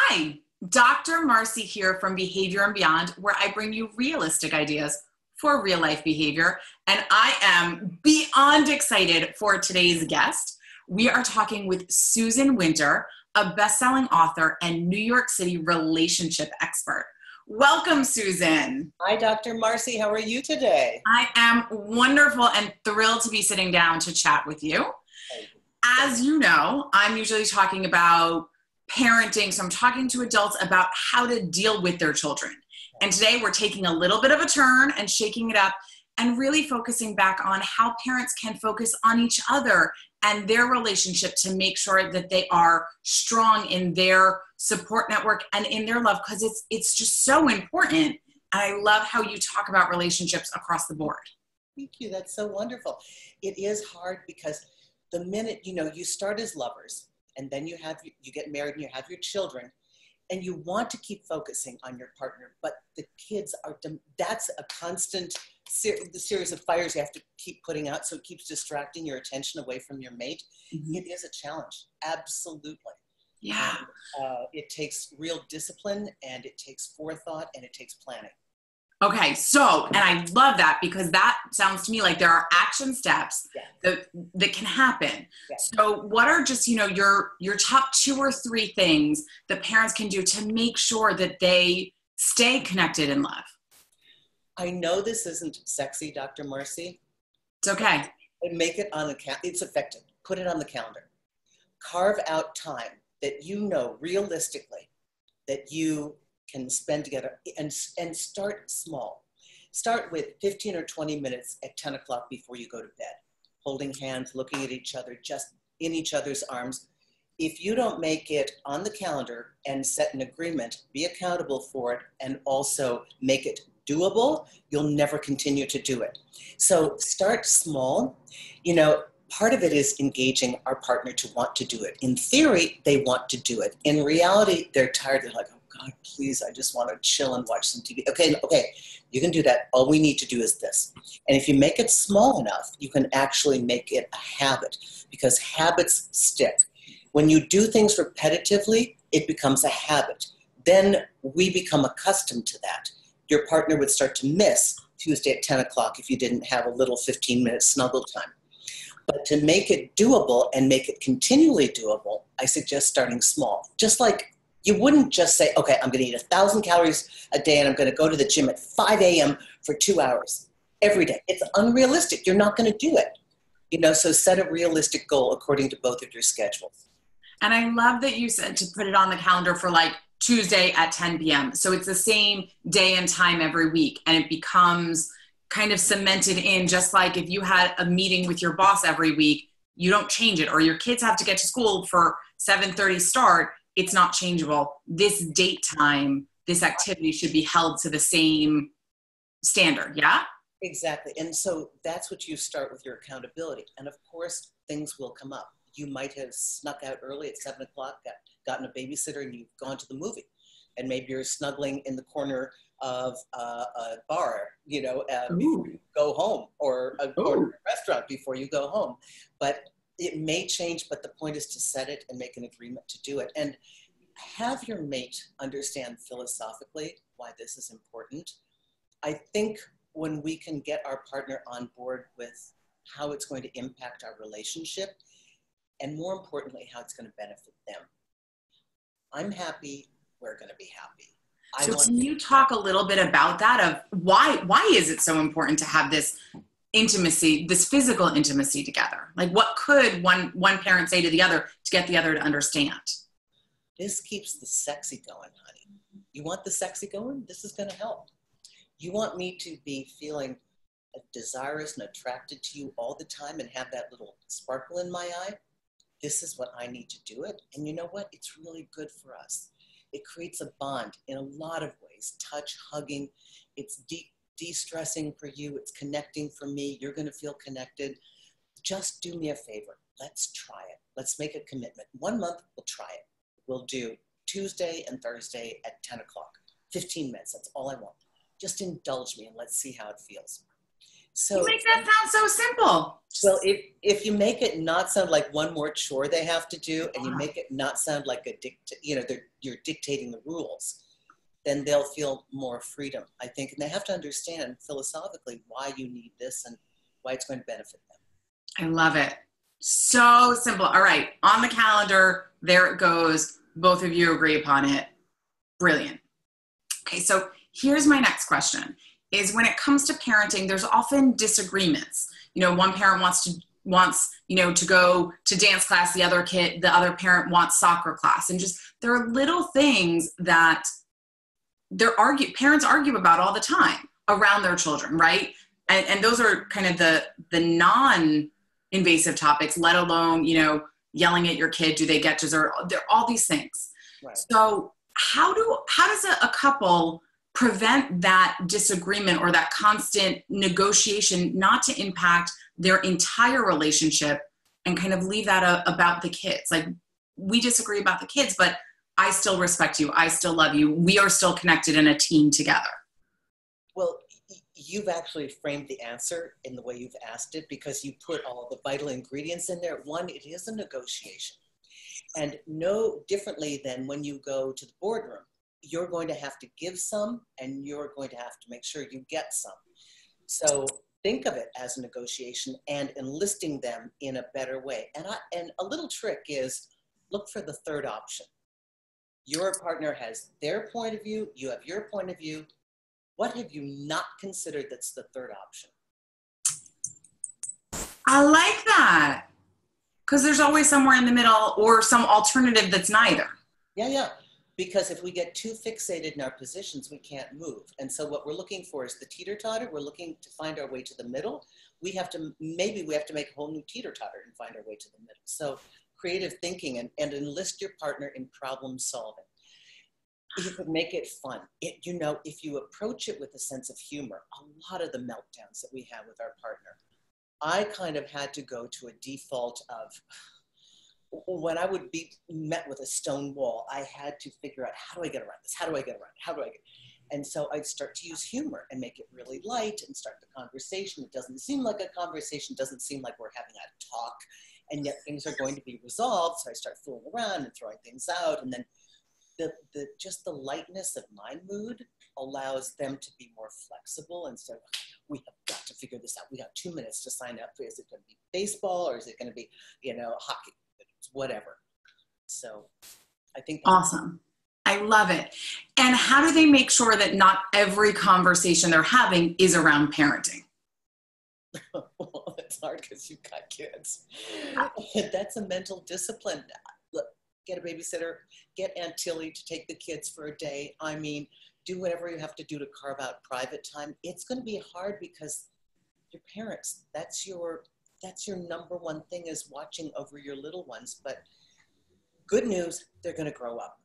Hi, Dr. Marcie here from Behavior and Beyond, where I bring you realistic ideas for real life behavior. And I am beyond excited for today's guest. We are talking with Susan Winter, a best-selling author and New York City relationship expert. Welcome, Susan. Hi, Dr. Marcie. How are you today? I am wonderful and thrilled to be sitting down to chat with you. As you know, I'm usually talking about parenting, so I'm talking to adults about how to deal with their children. And today we're taking a little bit of a turn and shaking it up and really focusing back on how parents can focus on each other and their relationship to make sure that they are strong in their support network and in their love, because it's just so important. And I love how you talk about relationships across the board. Thank you. That's so wonderful. It is hard because the minute, you start as lovers and then you get married and you have your children and you want to keep focusing on your partner, but the kids that's a constant the series of fires you have to keep putting out, so it keeps distracting your attention away from your mate. Mm-hmm. It is a challenge, absolutely. Yeah. And, it takes real discipline, and it takes forethought, and it takes planning. Okay, so, and I love that because that sounds to me like there are action steps that can happen. Yeah. So what are just, your top 2 or 3 things that parents can do to make sure that they stay connected in love? I know this isn't sexy, Dr. Marcie. It's okay. And make it on the calendar. It's effective. Put it on the calendar. Carve out time that realistically that you can spend together, and start small. Start with 15 or 20 minutes at 10 o'clock before you go to bed, holding hands, looking at each other, just in each other's arms. If you don't make it on the calendar and set an agreement, be accountable for it, and also make it doable, you'll never continue to do it. So start small. Part of it is engaging our partner to want to do it. In theory, they want to do it. In reality, they're tired. They're like, oh God, please, I just want to chill and watch some TV. Okay, you can do that. All we need to do is this. And if you make it small enough, you can actually make it a habit, because habits stick. When you do things repetitively, it becomes a habit. Then we become accustomed to that. Your partner would start to miss Tuesday at 10 o'clock if you didn't have a little 15-minute snuggle time. But to make it doable and make it continually doable, I suggest starting small. Just like you wouldn't just say, okay, I'm going to eat 1,000 calories a day and I'm going to go to the gym at 5 a.m. for 2 hours every day. It's unrealistic. You're not going to do it. So set a realistic goal according to both of your schedules. And I love that you said to put it on the calendar for like Tuesday at 10 p.m. So it's the same day and time every week, and it becomes kind of cemented in, just like if you had a meeting with your boss every week, you don't change it, or your kids have to get to school for 7:30 start, it's not changeable. This date time, this activity should be held to the same standard, yeah? Exactly. And so that's what you start with your accountability. And of course, things will come up. You might have snuck out early at 7 o'clock, gotten a babysitter, and you've gone to the movie. And maybe you're snuggling in the corner of a bar, before you go home, or a restaurant before you go home. But it may change, but the point is to set it and make an agreement to do it. And have your mate understand philosophically why this is important. I think when we can get our partner on board with how it's going to impact our relationship, and more importantly, how it's going to benefit them. I'm happy, we're going to be happy. So can you talk a little bit about that, of why is it so important to have this intimacy, this physical intimacy together? Like, what could one parent say to the other to get the other to understand? This keeps the sexy going, honey. You want the sexy going? This is going to help. You want me to be feeling desirous and attracted to you all the time and have that little sparkle in my eye? This is what I need to do it. And you know what? It's really good for us. It creates a bond in a lot of ways. Touch, hugging, it's de-stressing for you. It's connecting for me. You're going to feel connected. Just do me a favor. Let's try it. Let's make a commitment. 1 month, we'll try it. We'll do Tuesday and Thursday at 10 o'clock. 15 minutes, that's all I want. Just indulge me and let's see how it feels. You make that sound so simple. Well, if you make it not sound like one more chore they have to do, and you make it not sound like you're dictating the rules, then they'll feel more freedom, I think. And they have to understand philosophically why you need this and why it's going to benefit them. I love it. So simple. All right. On the calendar, there it goes. Both of you agree upon it. Brilliant. Okay. So here's my next question is when it comes to parenting, there's often disagreements. One parent wants, to go to dance class. The other parent wants soccer class. And just, there are little things that parents argue about all the time around their children, right? And those are kind of the non-invasive topics, let alone, yelling at your kid, do they get dessert? There are all these things. Right. So how does a couple prevent that disagreement or that constant negotiation not to impact their entire relationship and kind of leave that about the kids? Like, we disagree about the kids, but I still respect you. I still love you. We are still connected in a team together. Well, you've actually framed the answer in the way you've asked it, because you put all the vital ingredients in there. One, it is a negotiation. And no differently than when you go to the boardroom, you're going to have to give some and you're going to have to make sure you get some. So think of it as a negotiation and enlisting them in a better way. And a little trick is look for the third option. Your partner has their point of view, you have your point of view. What have you not considered that's the third option? I like that. Because there's always somewhere in the middle or some alternative that's neither. Yeah. Because if we get too fixated in our positions, we can't move. And so what we're looking for is the teeter-totter. We're looking to find our way to the middle. Maybe we have to make a whole new teeter-totter and find our way to the middle. So creative thinking and enlist your partner in problem solving. You could make it fun. If you approach it with a sense of humor, a lot of the meltdowns that we have with our partner, I kind of had to go to a default of, when I would be met with a stone wall, I had to figure out, how do I get around this? And so I'd start to use humor and make it really light and start the conversation. It doesn't seem like a conversation, doesn't seem like we're having a talk, and yet things are going to be resolved. So I start fooling around and throwing things out, and then just the lightness of my mood allows them to be more flexible and say, we have got to figure this out. We got 2 minutes to sign up. Is it going to be baseball or is it going to be, hockey, whatever. So I think that's awesome. I love it. And how do they make sure that not every conversation they're having is around parenting? Well, it's hard because you've got kids. That's a mental discipline. Look, get a babysitter, get Aunt Tilly to take the kids for a day. I mean, do whatever you have to do to carve out private time. It's going to be hard because your parents, that's your number one thing, is watching over your little ones. But good news, they're going to grow up.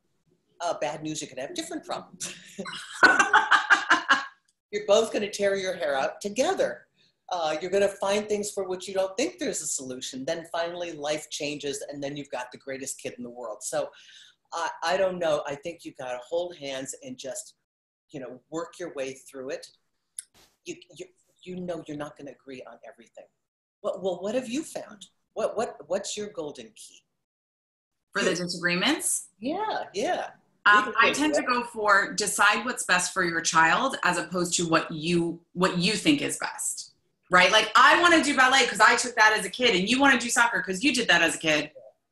Bad news, you can have different problems. You're both going to tear your hair out together. You're going to find things for which you don't think there's a solution. Then finally life changes and then you've got the greatest kid in the world. So I don't know. I think you've got to hold hands and just, work your way through it. You're not going to agree on everything. Well, what have you found? What's your golden key? For the disagreements? Yeah. I tend to go for decide what's best for your child as opposed to what you think is best. Right? Like, I want to do ballet because I took that as a kid, and you want to do soccer because you did that as a kid.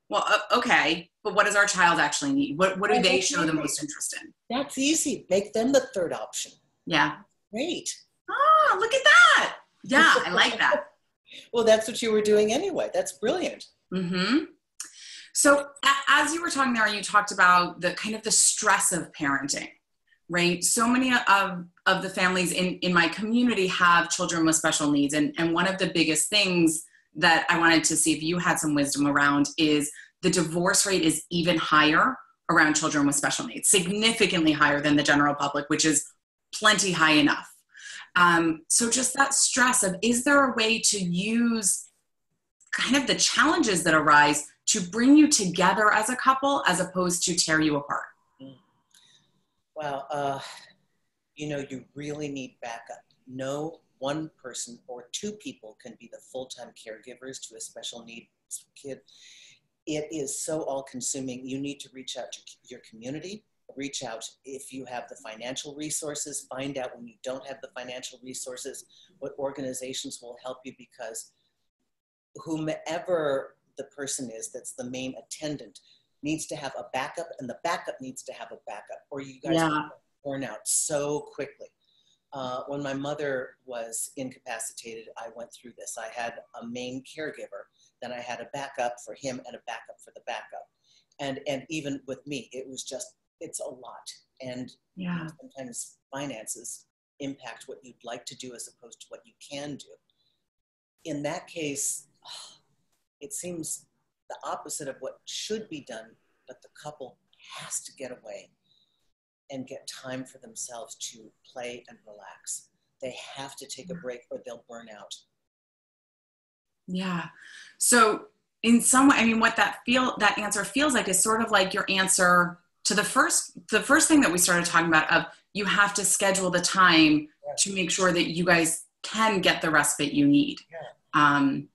Well, okay, but what does our child actually need? What do they show the most interest in? That's easy. Make them the third option. Yeah. Great. Oh, look at that. Yeah, I like that. Well, that's what you were doing anyway. That's brilliant. Mm-hmm. So as you were talking there, you talked about the kind of the stress of parenting, right? So many of the families in my community have children with special needs. And one of the biggest things that I wanted to see if you had some wisdom around is the divorce rate is even higher around children with special needs, significantly higher than the general public, which is plenty high enough. So just that stress of, is there a way to use kind of the challenges that arise to bring you together as a couple as opposed to tear you apart? Well, you really need backup. Know one person or two people can be the full-time caregivers to a special needs kid, it is so all-consuming. You need to reach out to your community, reach out if you have the financial resources, find out when you don't have the financial resources, what organizations will help you, because whomever the person is that's the main attendant needs to have a backup, and the backup needs to have a backup, or you guys will burn out so quickly. When my mother was incapacitated, I went through this. I had a main caregiver, then I had a backup for him and a backup for the backup. And even with me, it was just, it's a lot. And sometimes finances impact what you'd like to do as opposed to what you can do. In that case, it seems the opposite of what should be done, but the couple has to get away and get time for themselves to play and relax. They have to take a break or they'll burn out. Yeah. So in some way, I mean, what that answer feels like is sort of like your answer to the first thing that we started talking about of you have to schedule the time to make sure that you guys can get the respite you need. And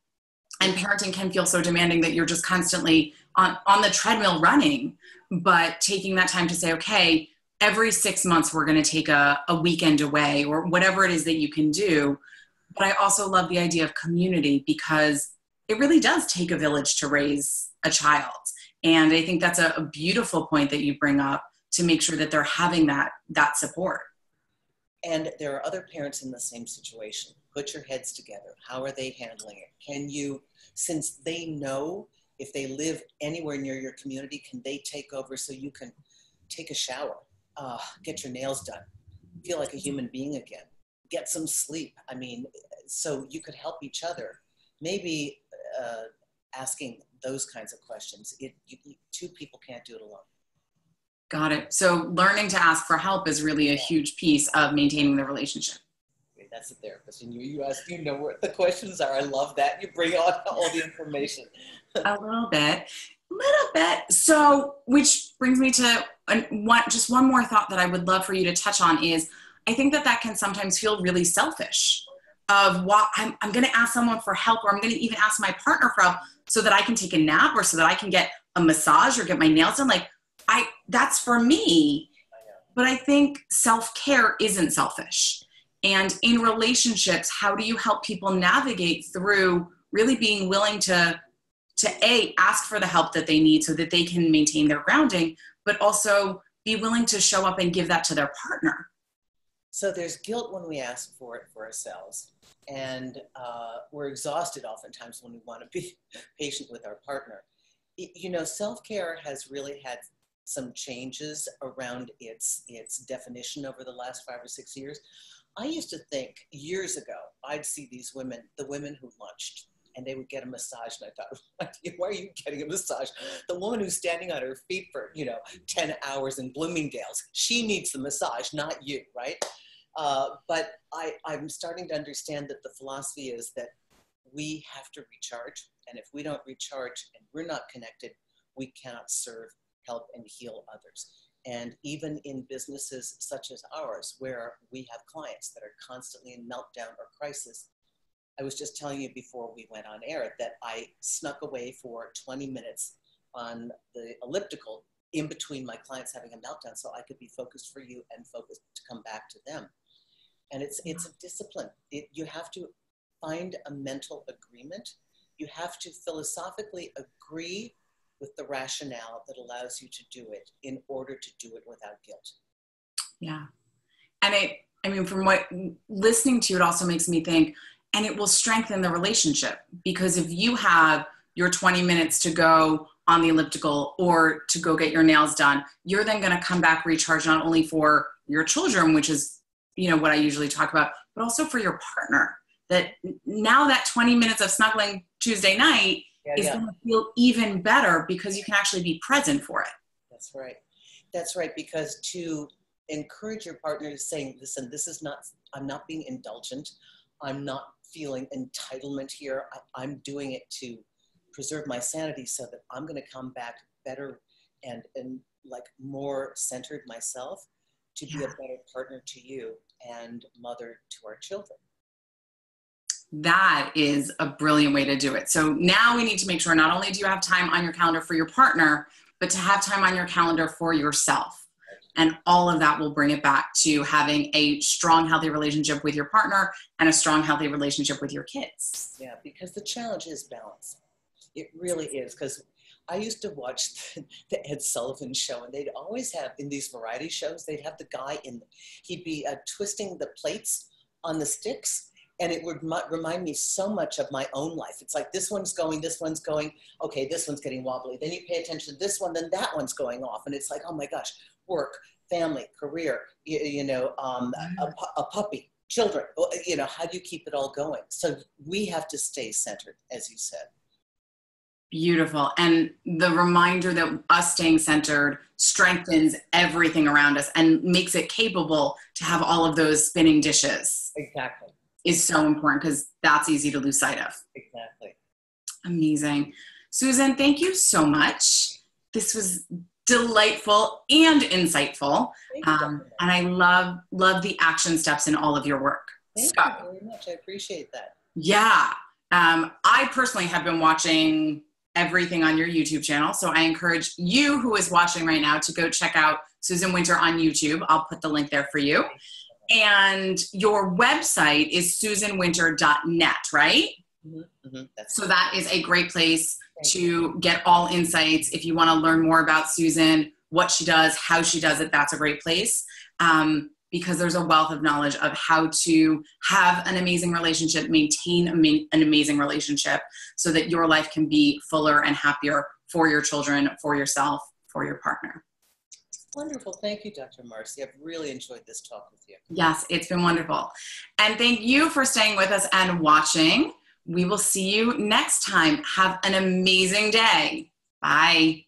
parenting can feel so demanding that you're just constantly on the treadmill running, but taking that time to say, okay, every 6 months, we're going to take a weekend away or whatever it is that you can do. But I also love the idea of community because it really does take a village to raise a child. And I think that's a beautiful point that you bring up to make sure that they're having that support. And there are other parents in the same situation. Put your heads together. How are they handling it? Can you, since they know if they live anywhere near your community, can they take over so you can take a shower, get your nails done, feel like a human being again, get some sleep? I mean, so you could help each other. Maybe asking those kinds of questions. Two people can't do it alone. Got it. So learning to ask for help is really a huge piece of maintaining the relationship. That's a therapist, and you ask, you know what the questions are. I love that. You bring on all the information. A little bit. So, which brings me to just one more thought that I would love for you to touch on is, I think that can sometimes feel really selfish of what I'm going to ask someone for help, or I'm going to even ask my partner for help so that I can take a nap or so that I can get a massage or get my nails done. Like that's for me, but I think self-care isn't selfish. And in relationships, how do you help people navigate through really being willing to ask for the help that they need so that they can maintain their grounding, but also be willing to show up and give that to their partner? So there's guilt when we ask for it for ourselves. And we're exhausted oftentimes when we want to be patient with our partner. You know, self-care has really had some changes around its definition over the last 5 or 6 years. I used to think years ago, I'd see these women, the women who lunched, and they would get a massage. And I thought, why are you getting a massage? The woman who's standing on her feet for, 10 hours in Bloomingdale's, she needs the massage, not you, right? But I'm starting to understand that the philosophy is that we have to recharge. And if we don't recharge and we're not connected, we cannot serve, help, and heal others. And even in businesses such as ours, where we have clients that are constantly in meltdown or crisis, I was just telling you before we went on air that I snuck away for 20 minutes on the elliptical in between my clients having a meltdown so I could be focused for you and focused to come back to them. And it's a discipline. You have to find a mental agreement. You have to philosophically agree with the rationale that allows you to do it in order to do it without guilt. Yeah. And from what listening to you, it also makes me think, and it will strengthen the relationship, because if you have your 20 minutes to go on the elliptical or to go get your nails done, you're then going to come back recharged, not only for your children, which is, what I usually talk about, but also for your partner. That now that 20 minutes of snuggling Tuesday night is going to feel even better because you can actually be present for it. That's right. That's right. Because to encourage your partner to say, listen, I'm not being indulgent. I'm not feeling entitlement here. I'm doing it to preserve my sanity so that I'm going to come back better and like more centered myself to be a better partner to you and mother to our children. That is a brilliant way to do it. So now we need to make sure not only do you have time on your calendar for your partner, but to have time on your calendar for yourself. And all of that will bring it back to having a strong, healthy relationship with your partner and a strong, healthy relationship with your kids. Yeah, because the challenge is balance. It really is. Because I used to watch the Ed Sullivan Show, and they'd always have, in these variety shows, they'd have the guy he'd be twisting the plates on the sticks. And it would remind me so much of my own life. It's like this one's going, okay, this one's getting wobbly. Then you pay attention to this one, then that one's going off. And it's like, oh my gosh, work, family, career, a puppy, children, how do you keep it all going? So we have to stay centered, as you said. Beautiful. And the reminder that us staying centered strengthens everything around us and makes it capable to have all of those spinning dishes. Exactly. Is so important because that's easy to lose sight of. Exactly. Amazing. Susan, thank you so much. This was delightful and insightful. And I love the action steps in all of your work. Thank you very much. I appreciate that. Yeah. I personally have been watching everything on your YouTube channel. So I encourage you who is watching right now to go check out Susan Winter on YouTube. I'll put the link there for you. And your website is susanwinter.net, right? Mm-hmm. Mm-hmm. So that is a great place to get all insights. If you want to learn more about Susan, what she does, how she does it, that's a great place. Because there's a wealth of knowledge of how to have an amazing relationship, maintain an amazing relationship so that your life can be fuller and happier for your children, for yourself, for your partner. Wonderful. Thank you, Dr. Marcie. I've really enjoyed this talk with you. Yes, it's been wonderful. And thank you for staying with us and watching. We will see you next time. Have an amazing day. Bye.